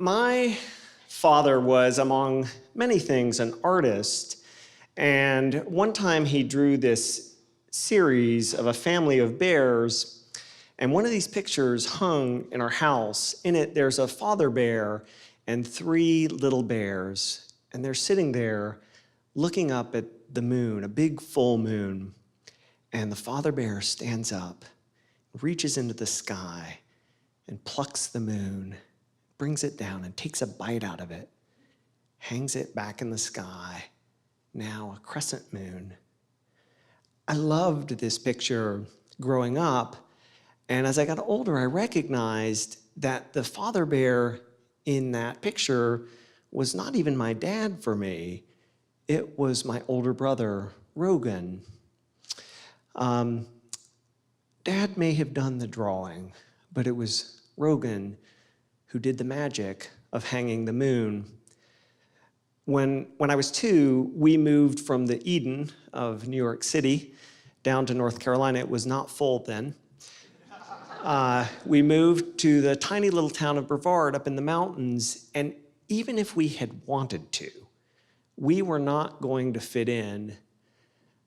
My father was, among many things, an artist. And one time he drew this series of a family of bears. And one of these pictures hung in our house. In it, there's a father bear and 3 little bears. And they're sitting there looking up at the moon, a big full moon. And the father bear stands up, reaches into the sky, and plucks the moon, brings it down and takes a bite out of it, hangs it back in the sky, now a crescent moon. I loved this picture growing up, and as I got older, I recognized that the father bear in that picture was not even my dad for me. It was my older brother, Rogan. Dad may have done the drawing, but it was Rogan who did the magic of hanging the moon. When I was 2, we moved from the Eden of New York City down to North Carolina. It was not full then. We moved to the tiny little town of Brevard up in the mountains, and even if we had wanted to, we were not going to fit in.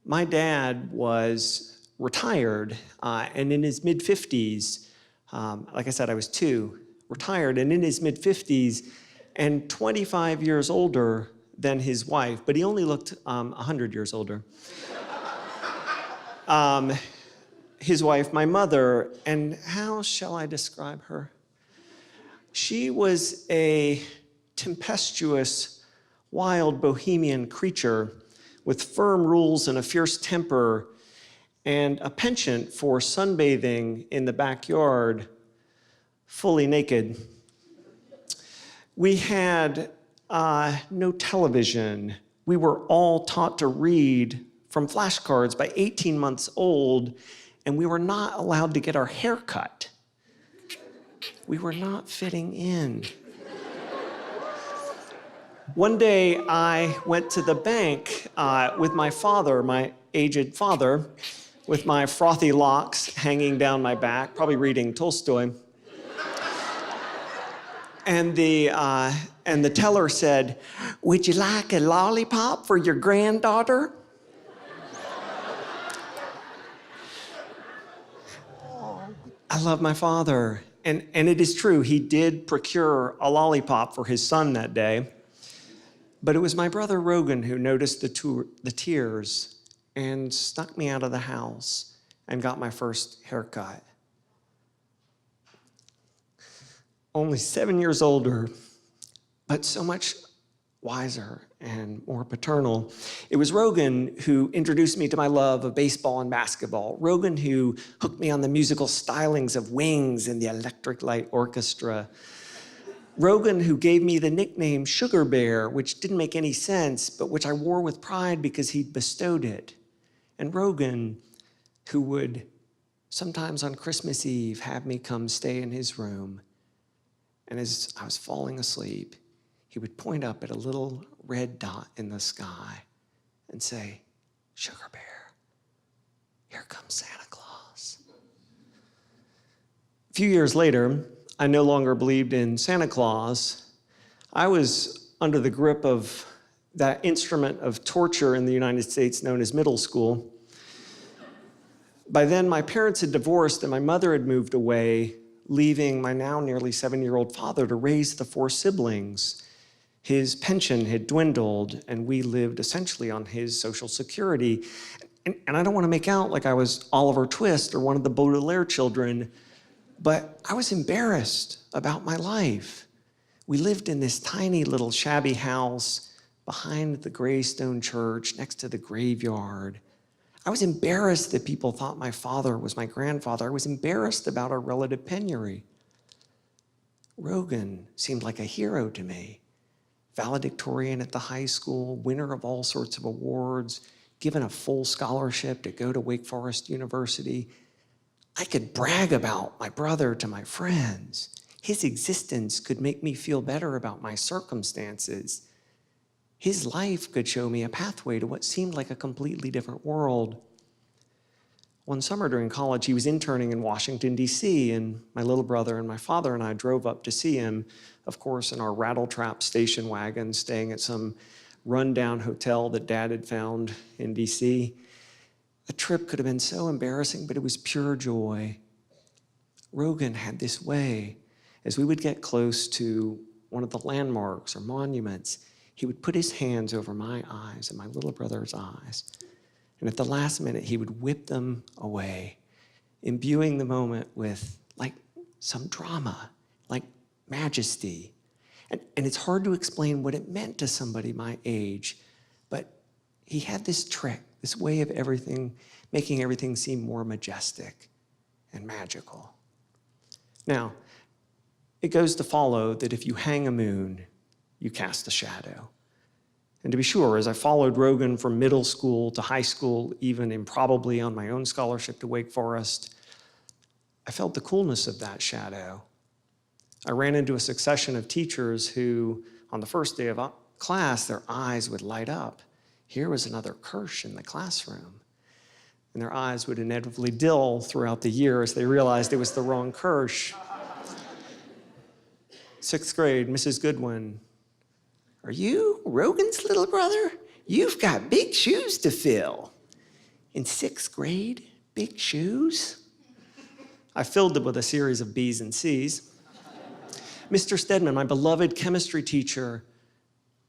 My dad was retired, and in his mid-50s, like I said, I was 2, retired, and in his mid-50s, and 25 years older than his wife, but he only looked 100 years older. His wife, my mother, and how shall I describe her? She was a tempestuous, wild bohemian creature with firm rules and a fierce temper and a penchant for sunbathing in the backyard, fully naked. We had no television. We were all taught to read from flashcards by 18 months old, and we were not allowed to get our hair cut. We were not fitting in. One day, I went to the bank with my father, my aged father, with my frothy locks hanging down my back, probably reading Tolstoy. And the teller said, "Would you like a lollipop for your granddaughter?" I love my father. And it is true, he did procure a lollipop for his son that day. But it was my brother Rogan who noticed the tears and snuck me out of the house and got my first haircut. Only 7 years older, but so much wiser and more paternal. It was Rogan who introduced me to my love of baseball and basketball. Rogan who hooked me on the musical stylings of Wings and the Electric Light Orchestra. Rogan who gave me the nickname Sugar Bear, which didn't make any sense, but which I wore with pride because he'd bestowed it. And Rogan who would sometimes on Christmas Eve have me come stay in his room. And as I was falling asleep, he would point up at a little red dot in the sky and say, "Sugar Bear, here comes Santa Claus." A few years later, I no longer believed in Santa Claus. I was under the grip of that instrument of torture in the United States known as middle school. By then, my parents had divorced and my mother had moved away, leaving my now nearly 7-year-old father to raise the 4 siblings. His pension had dwindled, and we lived essentially on his Social Security. And I don't want to make out like I was Oliver Twist or one of the Baudelaire children, but I was embarrassed about my life. We lived in this tiny little shabby house behind the gray stone church next to the graveyard. I was embarrassed that people thought my father was my grandfather. I was embarrassed about our relative penury. Rogan seemed like a hero to me. Valedictorian at the high school, winner of all sorts of awards, given a full scholarship to go to Wake Forest University. I could brag about my brother to my friends. His existence could make me feel better about my circumstances. His life could show me a pathway to what seemed like a completely different world. One summer during college, he was interning in Washington, D.C., and my little brother and my father and I drove up to see him, of course, in our rattletrap station wagon, staying at some rundown hotel that Dad had found in D.C. The trip could have been so embarrassing, but it was pure joy. Rogan had this way, as we would get close to one of the landmarks or monuments, he would put his hands over my eyes and my little brother's eyes. And at the last minute, he would whip them away, imbuing the moment with like some drama, like majesty. And it's hard to explain what it meant to somebody my age, but he had this trick, this way of making everything seem more majestic and magical. Now, it goes to follow that if you hang a moon, you cast a shadow. And to be sure, as I followed Rogan from middle school to high school, even improbably on my own scholarship to Wake Forest, I felt the coolness of that shadow. I ran into a succession of teachers who, on the first day of class, their eyes would light up. Here was another Kersh in the classroom. And their eyes would inevitably dull throughout the year as they realized it was the wrong Kersh. 6th grade, Mrs. Goodwin. Are you Rogan's little brother? You've got big shoes to fill. In 6th grade, big shoes? I filled them with a series of B's and C's. Mr. Stedman, my beloved chemistry teacher,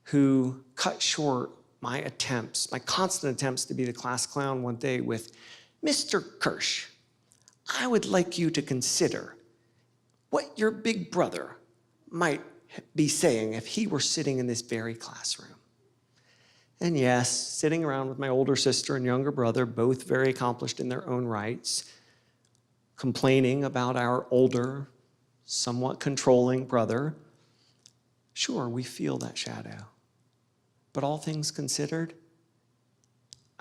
who cut short my constant attempts to be the class clown one day with, Mr. Kersh, I would like you to consider what your big brother might be saying if he were sitting in this very classroom. And yes, sitting around with my older sister and younger brother, both very accomplished in their own rights, complaining about our older, somewhat controlling brother, sure, we feel that shadow. But all things considered,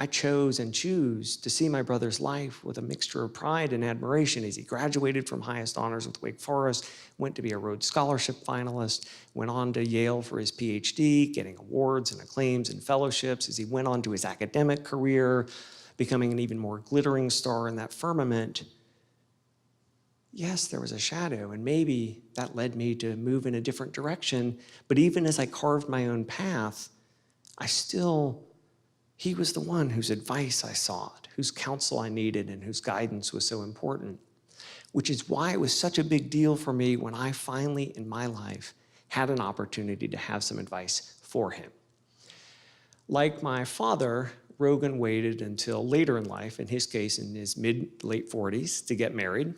I chose and choose to see my brother's life with a mixture of pride and admiration as he graduated from highest honors with Wake Forest, went to be a Rhodes Scholarship finalist, went on to Yale for his PhD, getting awards and acclaims and fellowships as he went on to his academic career, becoming an even more glittering star in that firmament. Yes, there was a shadow, and maybe that led me to move in a different direction, but even as I carved my own path, he was the one whose advice I sought, whose counsel I needed, and whose guidance was so important, which is why it was such a big deal for me when I finally, in my life, had an opportunity to have some advice for him. Like my father, Rogan waited until later in life, in his case in his mid-late 40s, to get married.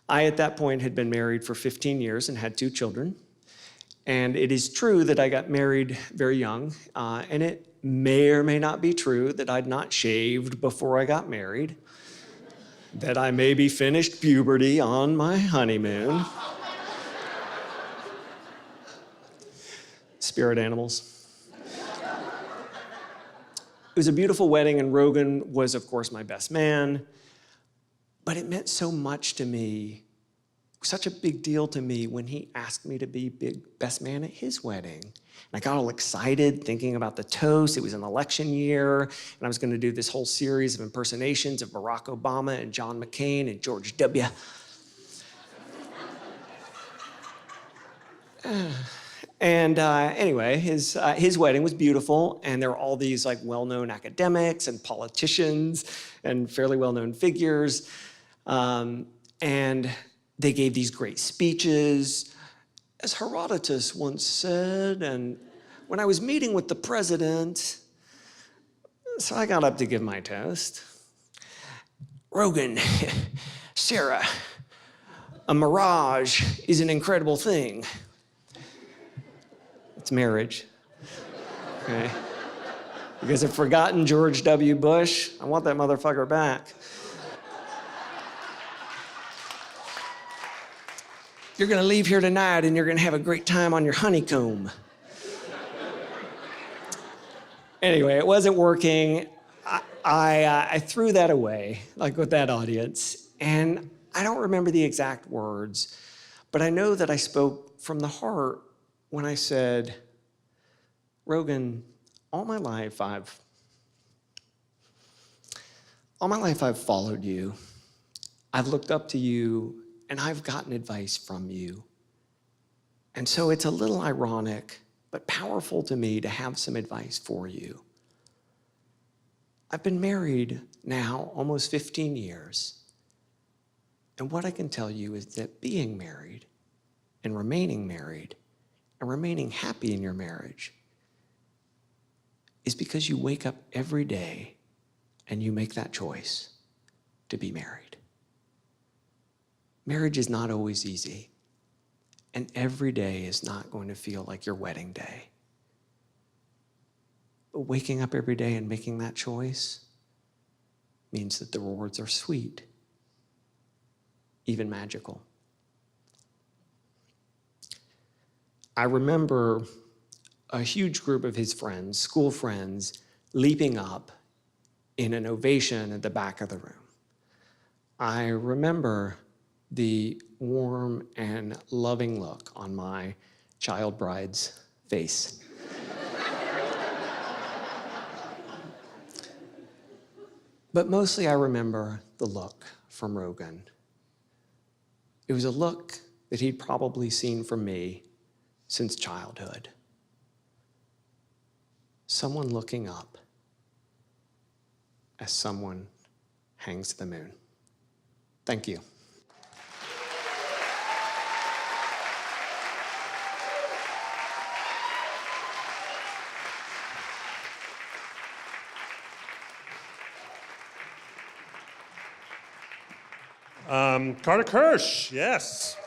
I, at that point, had been married for 15 years and had 2 children. And it is true that I got married very young, and it may or may not be true that I'd not shaved before I got married, that I maybe finished puberty on my honeymoon. Spirit animals. It was a beautiful wedding, and Rogan was, of course, my best man, but it meant so much to me, such a big deal to me when he asked me to be best man at his wedding. And I got all excited thinking about the toast. It was an election year, and I was going to do this whole series of impersonations of Barack Obama and John McCain and George W. Anyway, his wedding was beautiful, and there were all these like well-known academics and politicians and fairly well-known figures. And they gave these great speeches. As Herodotus once said, and when I was meeting with the president, so I got up to give my toast. Rogan, Sarah, a mirage is an incredible thing. It's marriage, okay? You guys have forgotten George W. Bush? I want that motherfucker back. You're gonna leave here tonight and you're gonna have a great time on your honeycomb. Anyway, it wasn't working. I threw that away, like with that audience. And I don't remember the exact words, but I know that I spoke from the heart when I said, Rogan, all my life All my life I've followed you. I've looked up to you, and I've gotten advice from you. And so it's a little ironic, but powerful to me to have some advice for you. I've been married now almost 15 years. And what I can tell you is that being married and remaining happy in your marriage is because you wake up every day and you make that choice to be married. Marriage is not always easy, and every day is not going to feel like your wedding day. But waking up every day and making that choice means that the rewards are sweet, even magical. I remember a huge group of his friends, school friends, leaping up in an ovation at the back of the room. I remember the warm and loving look on my child bride's face. But mostly I remember the look from Rogan. It was a look that he'd probably seen from me since childhood. Someone looking up as someone hangs to the moon. Thank you. Carter Kersh, yes.